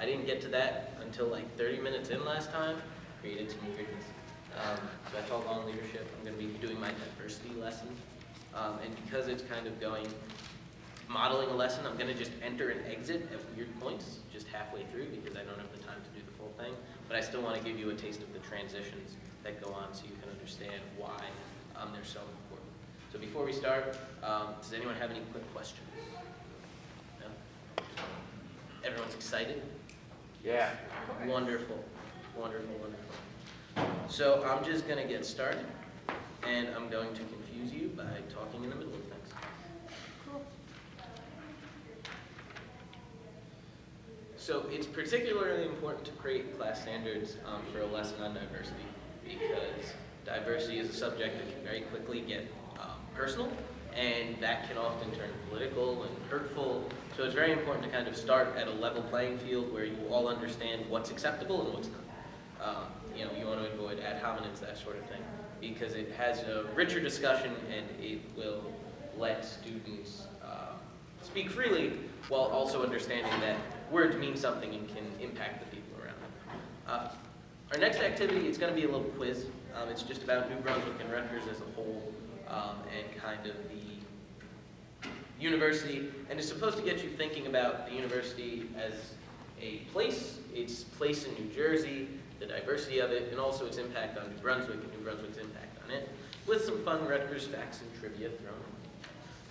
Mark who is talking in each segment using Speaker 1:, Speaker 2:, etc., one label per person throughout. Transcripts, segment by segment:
Speaker 1: I didn't get to that until like 30 minutes in last time, created some weirdness. So I told on leadership, I'm going to be doing my diversity lesson. And because it's kind of modeling a lesson, I'm going to just enter and exit at weird points, just halfway through, because I don't have the time to do the full thing. But I still want to give you a taste of the transitions that go on so you can understand why they're so important. So before we start, does anyone have any quick questions? No? Everyone's excited?
Speaker 2: Yeah.
Speaker 1: Wonderful, wonderful, wonderful. So I'm just going to get started, and I'm going to confuse you by talking in the middle of things. So it's particularly important to create class standards for a lesson on diversity, because diversity is a subject that can very quickly get personal, and that can often turn political and hurtful. So it's very important to kind of start at a level playing field where you all understand what's acceptable and what's not. You want to avoid ad hominems, that sort of thing, because it has a richer discussion and it will let students speak freely while also understanding that words mean something and can impact the people around them. Our next activity is going to be a little quiz. It's just about New Brunswick and Rutgers as a whole and kind of the university, and it's supposed to get you thinking about the university as a place, its place in New Jersey, the diversity of it, and also its impact on New Brunswick and New Brunswick's impact on it, with some fun Rutgers facts and trivia thrown in.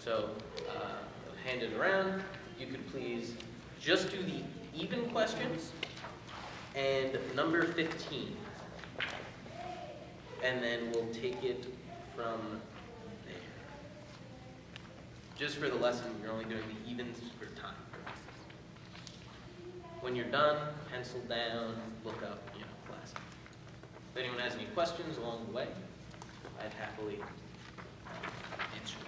Speaker 1: So, I'll hand it around. You could please just do the even questions and number 15. And then we'll take it from there. Just for the lesson, you're only doing the evens for time purposes. When you're done, pencil down, look up, class. If anyone has any questions along the way, I'd happily answer them.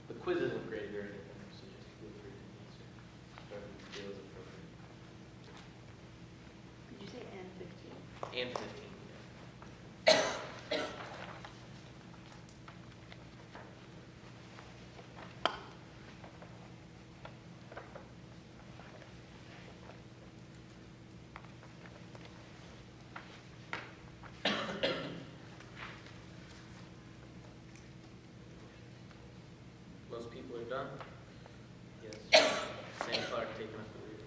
Speaker 1: The quiz isn't graded or anything, so just feel free to answer. Start with the fields appropriate.
Speaker 3: Did you say and 15?
Speaker 1: And 15. Most people are done? Yes. Sam Clark taking up the lead.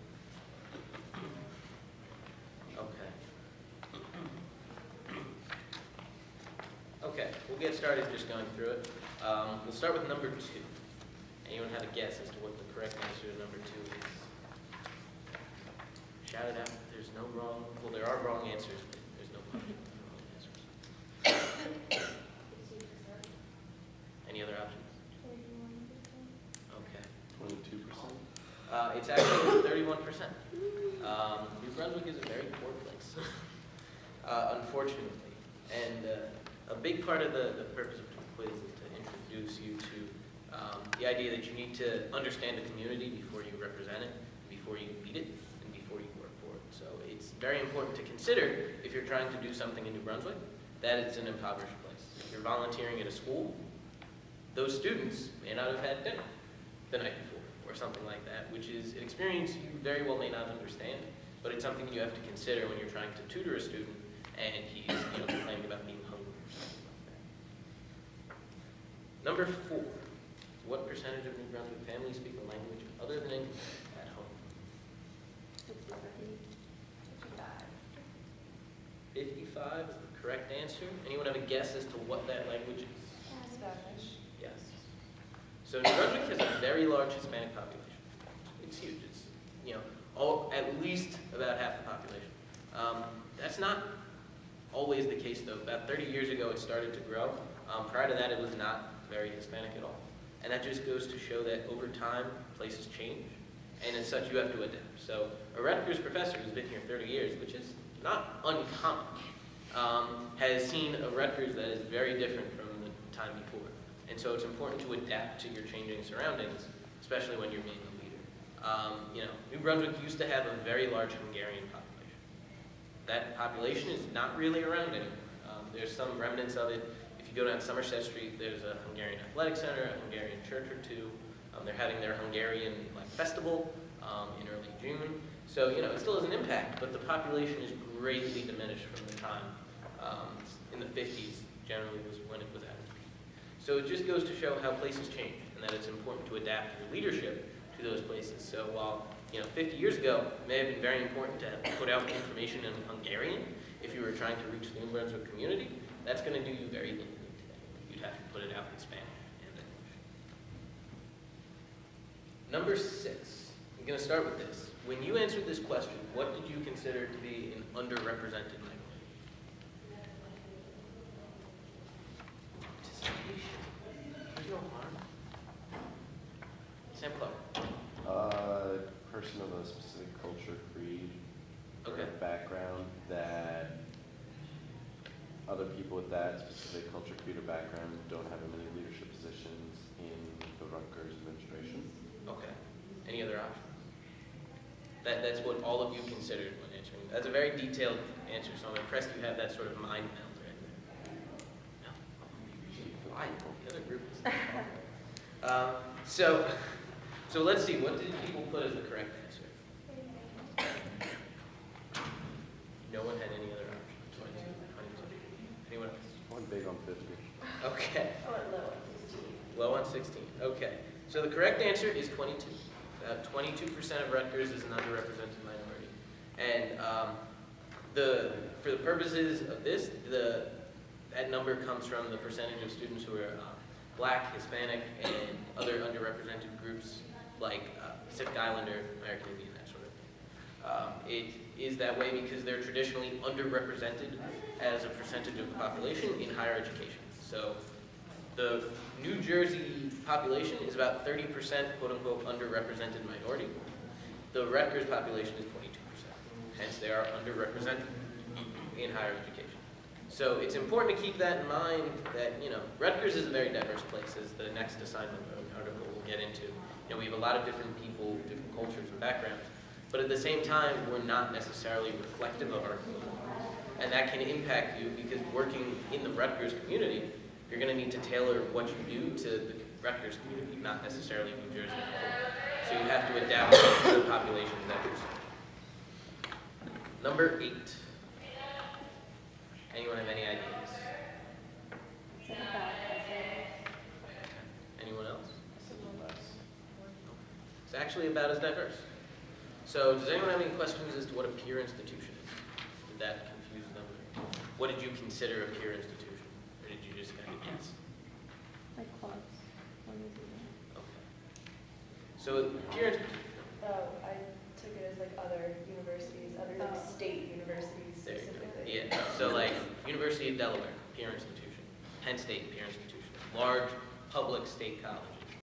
Speaker 1: Okay. Okay, we'll get started just going through it. We'll start with number 2. Anyone have a guess as to what the correct answer to number 2 is? Shout it out. There's no wrong. Well, there are wrong answers, but there's no punishment for wrong answers. Any other options?
Speaker 2: 22%?
Speaker 1: It's actually 31%. New Brunswick is a very poor place, unfortunately. And a big part of the purpose of the quiz is to introduce you to the idea that you need to understand the community before you represent it, before you lead it, and before you work for it. So it's very important to consider, if you're trying to do something in New Brunswick, that it's an impoverished place. If you're volunteering at a school, those students may not have had dinner the night before, or something like that, which is an experience you very well may not understand, but it's something you have to consider when you're trying to tutor a student and he's complaining about being hungry or something like that. Number 4, What percentage of New Brunswick families speak a language other than English at home? 55 is the correct answer. Anyone have a guess as to what that language is?
Speaker 2: Spanish.
Speaker 1: Yes. So New Brunswick has a very large Hispanic population. It's huge. It's, at least about half the population. That's not always the case, though. About 30 years ago, it started to grow. Prior to that, it was not very Hispanic at all. And that just goes to show that over time, places change. And as such, you have to adapt. So a Rutgers professor who's been here 30 years, which is not uncommon, has seen a Rutgers that is very different from the time before. And so it's important to adapt to your changing surroundings, especially when you're being a leader. New Brunswick used to have a very large Hungarian population. That population is not really around anymore. There's some remnants of it. If you go down Somerset Street, there's a Hungarian Athletic Center, a Hungarian church or two. They're having their Hungarian festival in early June. So, it still has an impact, but the population is greatly diminished from the time in the 50s, generally was when it was at its peak. So it just goes to show how places change and that it's important to adapt your leadership to those places. So while, 50 years ago, it may have been very important to put out information in Hungarian if you were trying to reach the New Brunswick community, that's going to do you very little today. You'd have to put it out in Spanish and English. Number 6. I'm going to start with this. When you answered this question, what did you consider to be an underrepresented minority? Participation. There's no harm. Sam Clark.
Speaker 4: Person of a specific culture, creed,
Speaker 1: Okay.
Speaker 4: or background that other people with that specific culture, creed, or background don't have many leadership positions in the Rutgers administration.
Speaker 1: Okay. Any other options? That's what all of you considered when answering. That's a very detailed answer, so I'm impressed you have that sort of mind meld right there. No? Why? The other group is so let's see, what did people put as the correct answer? No one had any other options. 22. Anyone else?
Speaker 4: One big on 50.
Speaker 1: Okay.
Speaker 2: Or low on 16.
Speaker 1: Low on 16. Okay. So the correct answer is 22. About 22% of Rutgers is an underrepresented minority. And for the purposes of this, that number comes from the percentage of students who are Black, Hispanic, and other underrepresented groups like Pacific Islander, American Indian, that sort of thing. It is that way because they're traditionally underrepresented as a percentage of the population in higher education. So the New Jersey population is about 30% quote-unquote underrepresented minority. The Rutgers population is 22%. Hence, they are underrepresented in higher education. So it's important to keep that in mind that, Rutgers is a very diverse place, as the next assignment article will get into. We have a lot of different people, different cultures and backgrounds, but at the same time, we're not necessarily reflective of our community. And that can impact you because working in the Rutgers community, you're going to need to tailor what you do to the Rutgers community, not necessarily New Jersey. So you have to adapt to the populations that you're serving. Number 8. Anyone have any ideas?
Speaker 3: Is it about as
Speaker 1: Anyone else?
Speaker 4: Less.
Speaker 1: It's actually about as diverse. So does anyone have any questions as to what a peer institution is? Did that confuse them? What did you consider a peer institution? Or did you just kind of guess?
Speaker 3: like clubs? What is it?
Speaker 1: Okay. So peer
Speaker 2: Oh, I took it as like other universities, other like
Speaker 3: Oh.
Speaker 2: state universities
Speaker 1: There you go.
Speaker 2: specifically.
Speaker 1: Yeah. So like University of Delaware, peer institution. Penn State, peer institution. Large public state colleges.